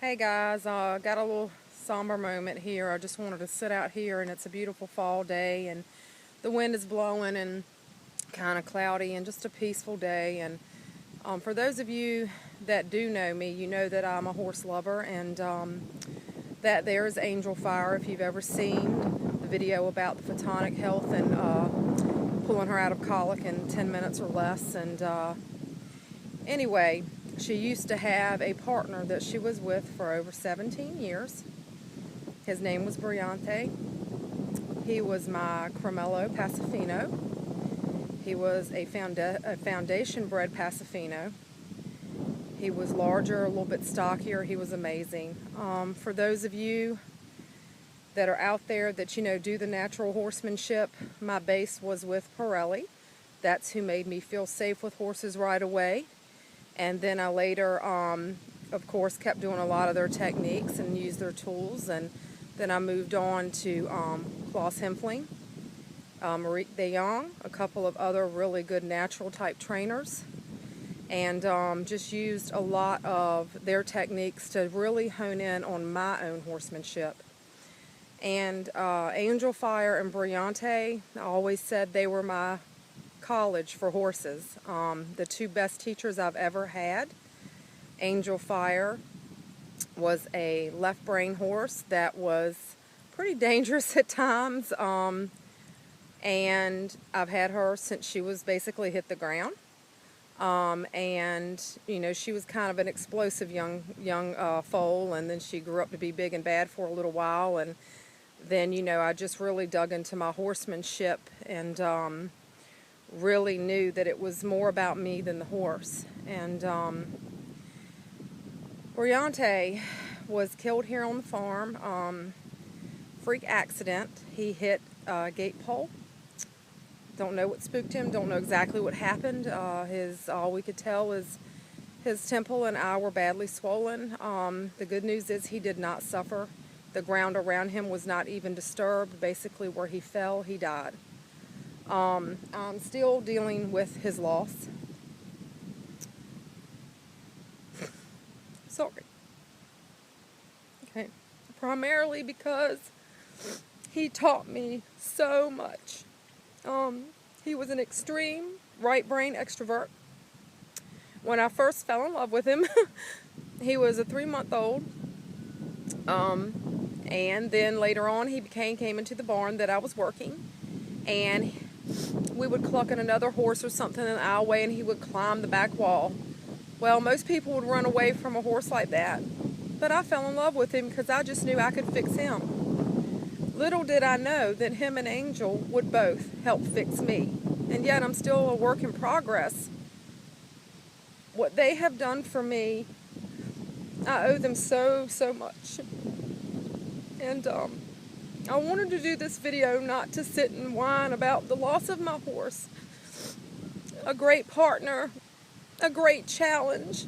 Hey guys, got a little somber moment here. I just wanted to sit out here, and it's a beautiful fall day, and the wind is blowing and kind of cloudy, and just a peaceful day. And for those of you that do know me, you know that I'm a horse lover, and that there's Angel Fire. If you've ever seen the video about the photonic health and pulling her out of colic in 10 minutes or less. And anyway, she used to have a partner that she was with for over 17 years. His name was Brillante. He was my Cremello Pasifino. He was a foundation bred Pasifino. He was larger, a little bit stockier. He was amazing. For those of you that are out there that do the natural horsemanship, my base was with Pirelli. That's who made me feel safe with horses right away. And then I later, of course, kept doing a lot of their techniques and used their tools. And then I moved on to Klaus Hempfling, Marie de Jong, a couple of other really good natural type trainers. And just used a lot of their techniques to really hone in on my own horsemanship. And Angel Fire and Brillante, I always said they were my college for horses. The two best teachers I've ever had. Angel Fire was a left brain horse that was pretty dangerous at times, and I've had her since she was basically hit the ground. And she was kind of an explosive young foal, and then she grew up to be big and bad for a little while, and then I just really dug into my horsemanship and really knew that it was more about me than the horse. And Brillante was killed here on the farm. Freak accident. He hit a gate pole. Don't know what spooked him. Don't know exactly what happened. All we could tell is his temple and eye were badly swollen. The good news is he did not suffer. The ground around him was not even disturbed. Basically, where he fell, he died. I'm still dealing with his loss. Sorry. Okay. Primarily because he taught me so much. He was an extreme right brain extrovert. When I first fell in love with him, he was a 3-month-old. And then later on, he came into the barn that I was working, and we would cluck in another horse or something in the aisleway, and he would climb the back wall. Well, most people would run away from a horse like that, but I fell in love with him because I just knew I could fix him. Little did I know that him and Angel would both help fix me, and yet I'm still a work in progress. What they have done for me, I owe them so much. And I wanted to do this video not to sit and whine about the loss of my horse. A great partner, a great challenge,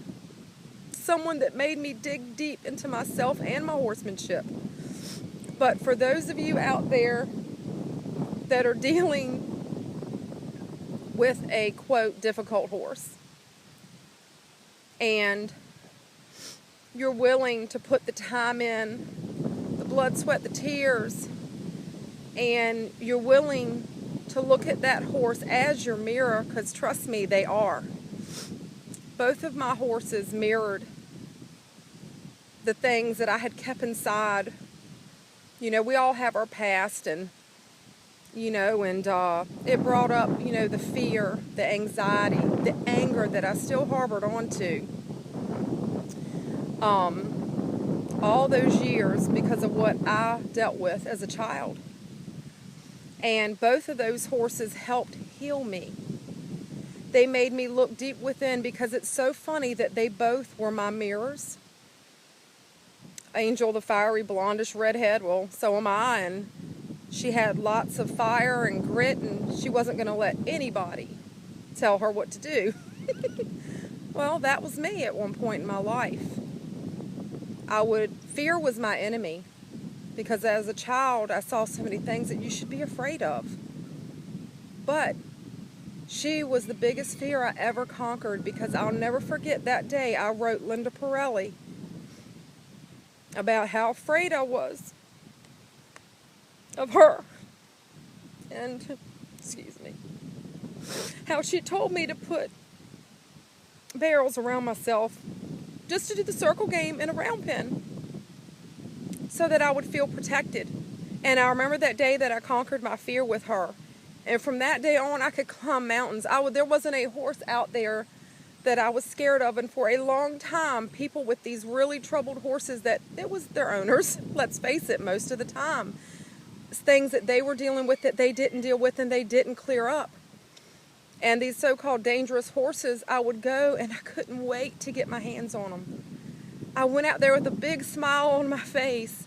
someone that made me dig deep into myself and my horsemanship. But for those of you out there that are dealing with a, quote, difficult horse, and you're willing to put the time in, the blood, sweat, the tears, and you're willing to look at that horse as your mirror, because trust me, they are. Both of my horses mirrored the things that I had kept inside. We all have our past, and it brought up, the fear, the anxiety, the anger that I still harbored onto. All those years because of what I dealt with as a child. And both of those horses helped heal me. They made me look deep within, because it's so funny that they both were my mirrors. Angel, the fiery blondish redhead, well, so am I, and she had lots of fire and grit, and she wasn't going to let anybody tell her what to do. Well, that was me at one point in my life. Fear was my enemy, because as a child, I saw so many things that you should be afraid of. But she was the biggest fear I ever conquered, because I'll never forget that day I wrote Linda Pirelli about how afraid I was of her. And, excuse me, how she told me to put barrels around myself just to do the circle game in a round pen so that I would feel protected. And I remember that day that I conquered my fear with her. And from that day on, I could climb mountains. There wasn't a horse out there that I was scared of. And for a long time, people with these really troubled horses that it was their owners, let's face it, most of the time, things that they were dealing with that they didn't deal with and they didn't clear up. And these so-called dangerous horses, I would go and I couldn't wait to get my hands on them. I went out there with a big smile on my face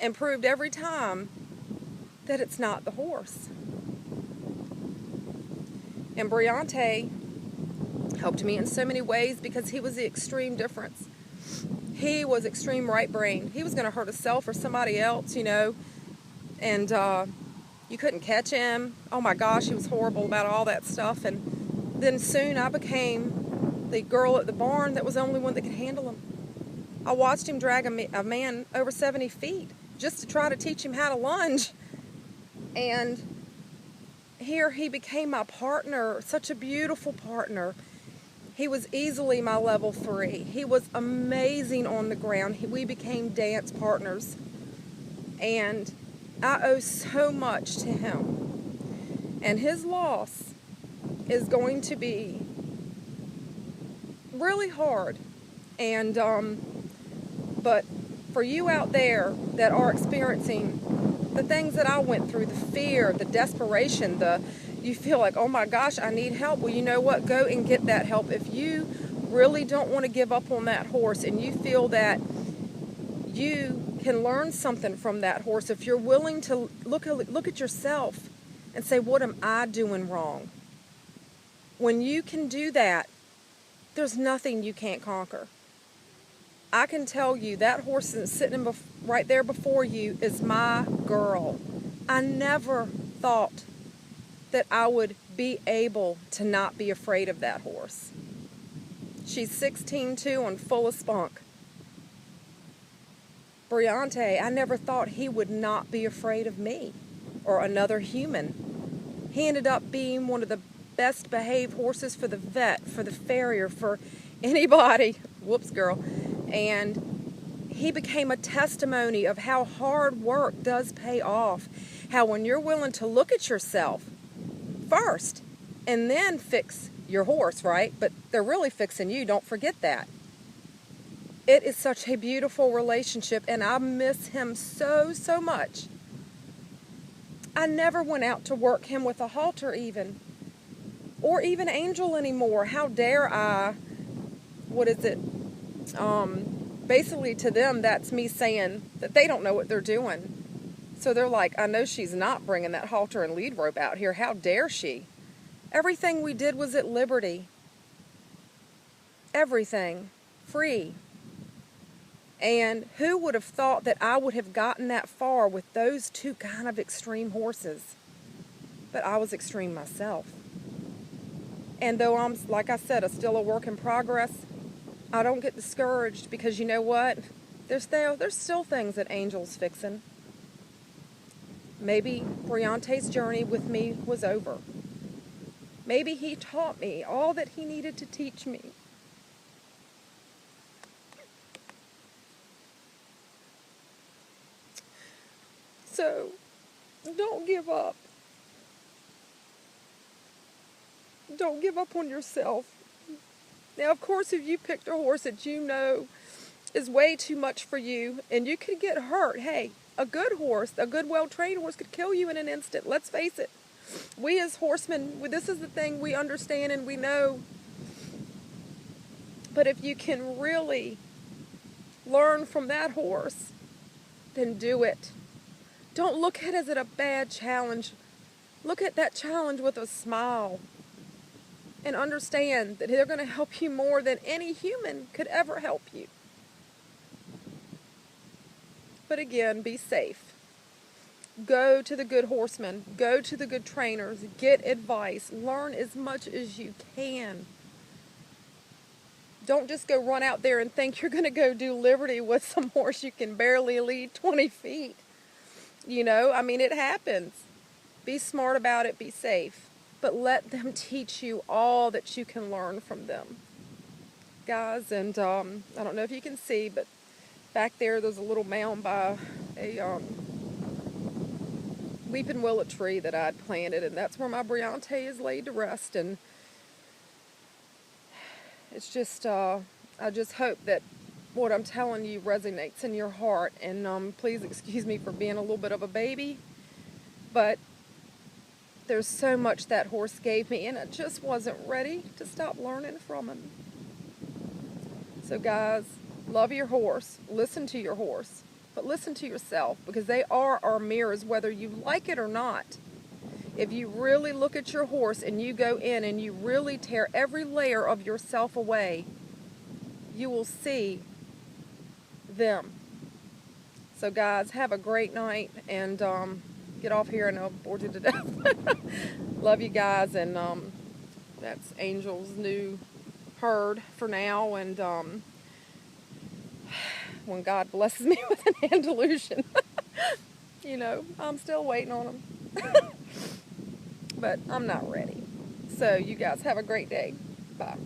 and proved every time that it's not the horse. And Brillante helped me in so many ways because he was the extreme difference. He was extreme right-brained. He was going to hurt himself or somebody else, and you couldn't catch him. Oh my gosh, he was horrible about all that stuff. And then soon I became the girl at the barn that was the only one that could handle him. I watched him drag a man over 70 feet just to try to teach him how to lunge. And here he became my partner, such a beautiful partner. He was easily my level 3. He was amazing on the ground. We became dance partners. And I owe so much to him. And his loss is going to be really hard. And, but for you out there that are experiencing the things that I went through, the fear, the desperation, you feel like, oh my gosh, I need help. Well, you know what? Go and get that help. If you really don't want to give up on that horse and you feel that you can learn something from that horse, if you're willing to look at yourself and say, what am I doing wrong? When you can do that, there's nothing you can't conquer. I can tell you that horse that's sitting right there before you is my girl. I never thought that I would be able to not be afraid of that horse. She's 16-2 and full of spunk. Brillante, I never thought he would not be afraid of me or another human. He ended up being one of the best behaved horses for the vet, for the farrier, for anybody. Whoops, girl. And he became a testimony of how hard work does pay off. How when you're willing to look at yourself first and then fix your horse, right? But they're really fixing you. Don't forget that. It is such a beautiful relationship, and I miss him so, so much. I never went out to work him with a halter even, or even Angel anymore. How dare I, basically to them, that's me saying that they don't know what they're doing. So they're like, I know she's not bringing that halter and lead rope out here. How dare she? Everything we did was at liberty. Everything. Free. And who would have thought that I would have gotten that far with those two kind of extreme horses? But I was extreme myself. And though I'm, like I said, still a work in progress, I don't get discouraged because you know what? There's still things that Angel's fixing. Maybe Brillante's journey with me was over. Maybe he taught me all that he needed to teach me. So, don't give up. Don't give up on yourself. Now, of course, if you picked a horse that you know is way too much for you and you could get hurt, hey, a good horse, a good well-trained horse could kill you in an instant. Let's face it. We as horsemen, this is the thing we understand and we know. But if you can really learn from that horse, then do it. Don't look at it as a bad challenge. Look at that challenge with a smile. And understand that they're going to help you more than any human could ever help you. But again, be safe. Go to the good horsemen. Go to the good trainers. Get advice. Learn as much as you can. Don't just go run out there and think you're going to go do Liberty with some horse you can barely lead 20 feet. You know, I mean, it happens. Be smart about it, be safe. But let them teach you all that you can learn from them. Guys, and I don't know if you can see, but back there's a little mound by a weeping willow tree that I'd planted, and that's where my Brillante is laid to rest. And it's just, I just hope that what I'm telling you resonates in your heart. And please excuse me for being a little bit of a baby, but there's so much that horse gave me, and I just wasn't ready to stop learning from him. So guys, love your horse, listen to your horse, but listen to yourself, because they are our mirrors, whether you like it or not. If you really look at your horse and you go in and you really tear every layer of yourself away, you will see them. So guys, have a great night, and get off here and I'll bore you to death. Love you guys, and that's Angel's new herd for now, and when God blesses me with an Andalusian, you know, I'm still waiting on him. But I'm not ready. So you guys have a great day. Bye.